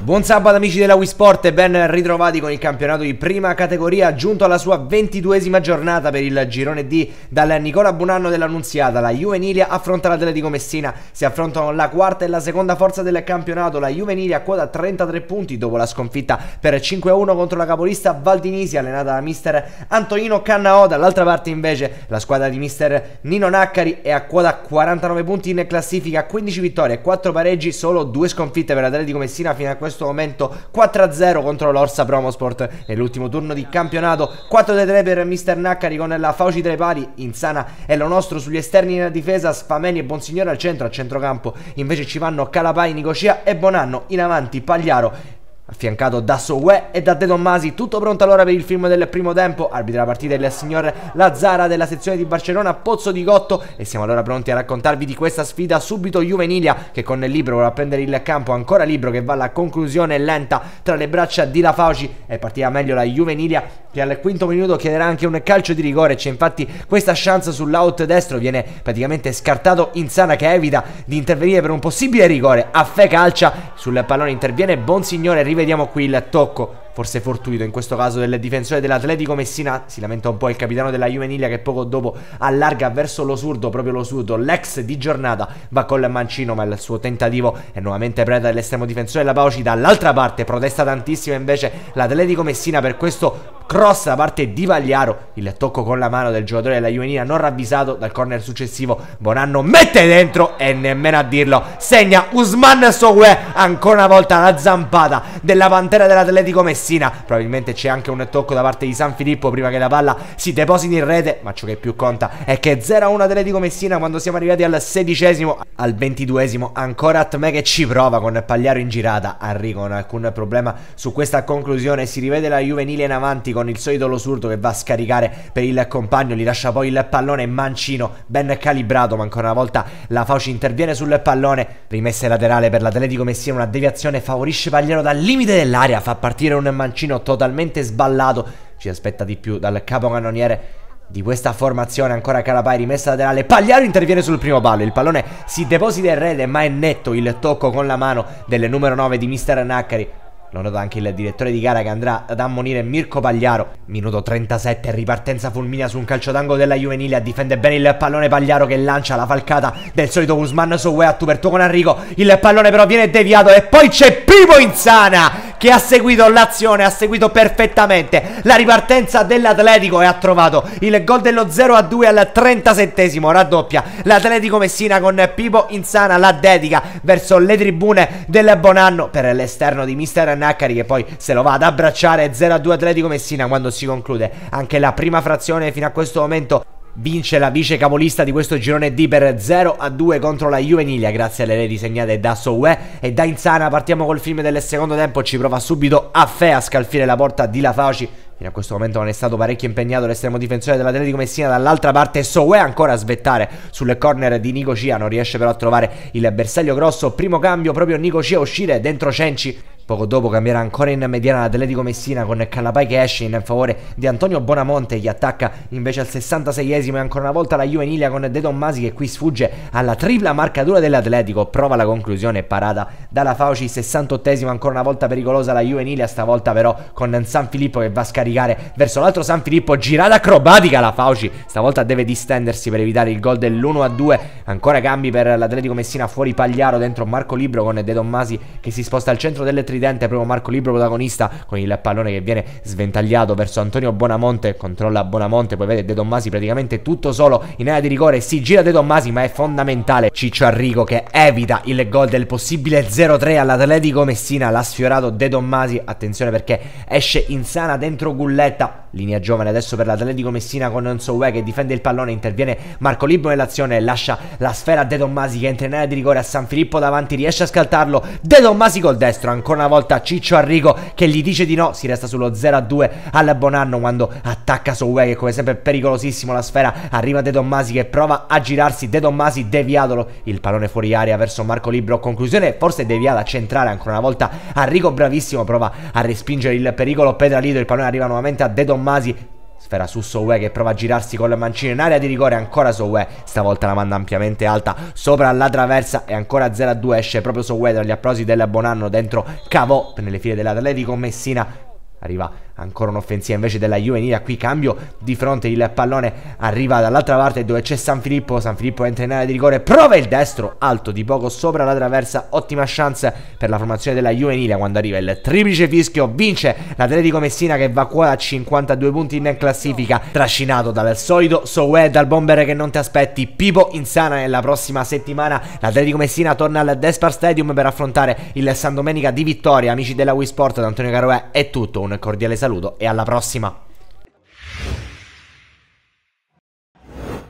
Buon sabato amici della Wii Sport e ben ritrovati con il campionato di prima categoria giunto alla sua 22esima giornata per il girone D. Dal Nicola Bonanno dell'Annunziata la Juvenilia affronta l'Atletico Messina, si affrontano la quarta e la seconda forza del campionato. La Juvenilia quota 33 punti dopo la sconfitta per 5-1 contro la capolista Valdinisi allenata da mister Antonino Cannao. Dall'altra parte invece la squadra di mister Nino Naccari è a quota 49 punti in classifica, 15 vittorie e 4 pareggi, solo 2 sconfitte per l'Atletico Messina fino a questo momento, 4-0 contro l'Orsa Promosport nell'ultimo turno di campionato, 4-3 per mister Naccari con la Fauci tra i pali, Insana e Lo Nostro sugli esterni in difesa, Sfameni e Bonsignore al centro. A centrocampo invece ci vanno Calapai, Nicosia e Bonanno, in avanti Pagliaro affiancato da Sowe e da De Tommasi. Tutto pronto allora per il film del primo tempo. Arbitra la partita il signor Lazzara della sezione di Barcellona, Pozzo di Gotto, e siamo allora pronti a raccontarvi di questa sfida. Subito Juvenilia che con il libro vorrà prendere il campo, ancora libro che va alla conclusione lenta tra le braccia di La Fauci. È partita meglio la Juvenilia che al quinto minuto chiederà anche un calcio di rigore. C'è infatti questa chance sull'out destro, viene praticamente scartato Insana che evita di intervenire per un possibile rigore. A fe calcia, sul pallone interviene Bonsignore. Vediamo qui il tocco, forse fortuito in questo caso, del difensore dell'Atletico Messina. Si lamenta un po' il capitano della Juvenilia che poco dopo allarga verso lo surdo, proprio lo surdo, l'ex di giornata, va col mancino ma il suo tentativo è nuovamente preda dell'estremo difensore della Pauci. Dall'altra parte protesta tantissimo invece l'Atletico Messina per questo cross da parte di Pagliaro, il tocco con la mano del giocatore della Juvenilia non ravvisato. Dal corner successivo Bonanno mette dentro e nemmeno a dirlo segna Usman Sowe, ancora una volta la zampata della pantera dell'Atletico Messina. Probabilmente c'è anche un tocco da parte di San Filippo prima che la palla si depositi in rete, ma ciò che più conta è che 0-1 Atletico Messina quando siamo arrivati al 16esimo. Al 22esimo ancora Atme che ci prova con Pagliaro in girata. Henry con alcun problema su questa conclusione, si rivede la Juvenilia in avanti con il solito Lo Surdo che va a scaricare per il compagno, gli lascia poi il pallone mancino ben calibrato, ma ancora una volta la Fauci interviene sul pallone. Rimessa laterale per l'Atletico Messina, una deviazione favorisce Pagliaro dal limite dell'area, fa partire un mancino totalmente sballato. Ci aspetta di più dal capocannoniere di questa formazione. Ancora Calapai, rimessa laterale, Pagliaro interviene sul primo palo, il pallone si deposita in rete ma è netto il tocco con la mano del numero 9 di mister Naccari. Lo nota anche il direttore di gara che andrà ad ammonire Mirko Pagliaro. Minuto 37, ripartenza fulminea su un calcio d'angolo della Juvenilia. Difende bene il pallone Pagliaro che lancia la falcata del solito Usman Sowe a tu per tu con Enrico. Il pallone però viene deviato e poi c'è Pipo Insana che ha seguito l'azione, ha seguito perfettamente la ripartenza dell'Atletico e ha trovato il gol dello 0-2 al 37esimo. Raddoppia l'Atletico Messina con Pipo Insana, la dedica verso le tribune del Bonanno per l'esterno di mister Naccari che poi se lo va ad abbracciare. 0-2 Atletico Messina quando si conclude anche la prima frazione. Fino a questo momento vince la vice capolista di questo girone D per 0-2 contro la Juvenilia grazie alle reti segnate da Sowe e da Insana. Partiamo col film del secondo tempo, ci prova subito a fe a scalfire la porta di La Fauci. Fino a questo momento non è stato parecchio impegnato l'estremo difensore dell'Atletico Messina. Dall'altra parte Sowe ancora a svettare sulle corner di Nicosia, non riesce però a trovare il bersaglio grosso. Primo cambio, proprio Nicosia a uscire dentro Cenci. Poco dopo cambierà ancora in mediana l'Atletico Messina con Calapai che esce in favore di Antonio Bonamonte, gli attacca invece al 66esimo e ancora una volta la Juvenilia con De Tommasi che qui sfugge alla tripla marcatura dell'Atletico, prova la conclusione parata dalla Fauci. 68esimo, ancora una volta pericolosa la Juvenilia, stavolta però con San Filippo che va a scaricare verso l'altro San Filippo, girata acrobatica la Fauci, stavolta deve distendersi per evitare il gol dell'1-2. Ancora cambi per l'Atletico Messina, fuori Pagliaro, dentro Marco Libro con De Tommasi che si sposta al centro delle proprio Marco Libro protagonista con il pallone che viene sventagliato verso Antonio Bonamonte, controlla Bonamonte, poi vede De Tommasi praticamente tutto solo in area di rigore, si gira De Tommasi ma è fondamentale Ciccio Enrico che evita il gol del possibile 0-3 all'Atletico Messina. L'ha sfiorato De Tommasi, attenzione perché esce Insana dentro Gulletta. Linea giovane adesso per l'Atletico Messina con Sowe che difende il pallone, interviene Marco Libro nell'azione, lascia la sfera a De Tommasi che entra in area di rigore, a San Filippo davanti, riesce a scaltarlo De Tommasi col destro, ancora una volta Ciccio Enrico che gli dice di no, si resta sullo 0-2 al Bonanno quando attacca Sowe che come sempre è pericolosissimo, la sfera arriva De Tommasi che prova a girarsi, De Tommasi deviatolo, il pallone fuori area verso Marco Libro, conclusione forse deviata centrale, ancora una volta Enrico bravissimo, prova a respingere il pericolo Petralito, il pallone arriva nuovamente a De Tommasi, sfera su Soué che prova a girarsi con le mancine in area di rigore, ancora Soué, stavolta la manda ampiamente alta sopra la traversa e ancora 0-2, esce proprio Soué tra gli applausi del Bonanno, dentro cavò nelle file dell'Atletico Messina. Arriva ancora un'offensiva invece della Juvenile, qui cambio di fronte, il pallone arriva dall'altra parte dove c'è Sanfilippo entra in area di rigore, prova il destro, alto di poco sopra la traversa, ottima chance per la formazione della Juvenile quando arriva il triplice fischio, vince l'Atletico Messina che va qua a 52 punti in classifica, trascinato dal solito Soué, dal bomber che non ti aspetti, Pipo Insana. Nella prossima settimana l'Atletico Messina torna al Despar Stadium per affrontare il San Domenica di Vittoria. Amici della Wii Sport, da Antonio Caroè è tutto, un cordiale saluto e alla prossima.